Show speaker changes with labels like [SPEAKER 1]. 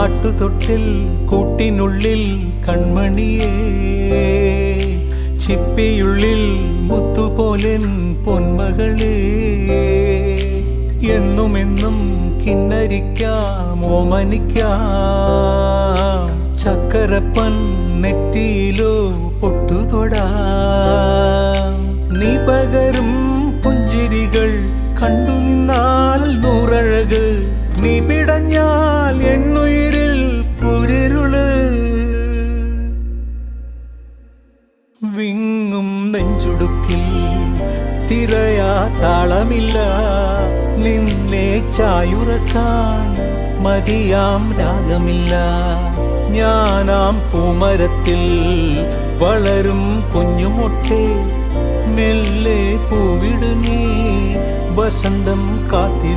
[SPEAKER 1] ആട്ടുതൊട്ടിൽ കൂട്ടിനുള്ളിൽ കൺമണിയേ, ചിപ്പിയുള്ളിൽ മുത്തുപോലെൻ പൊന്മകളേ, എന്നുമെന്നും കിന്നരിക്കാം ഓമനിക്കാം, ചക്കരപ്പൻ നെറ്റിയിലോ പൊട്ടുതൊടാം. നീ പകരും പുഞ്ചിരികൾ കണ്ടു നിന്നാൽ നൂറഴക്, നീ പിടഞ്ഞാൽ എന്നുയിരിൽ കുരിരുള്. വിങ്ങും നെഞ്ചുടുക്കിൽ തിരയാ താളമില്ല, നിന്നെ ചായുറക്കാൻ മതിയാം രാഗമില്ല. ഞാനാം പൂമരത്തിൽ വളരും കുഞ്ഞുമൊട്ടേ, മെല്ലെ പൂവിടു നീ വസന്തം കാത്തിരി.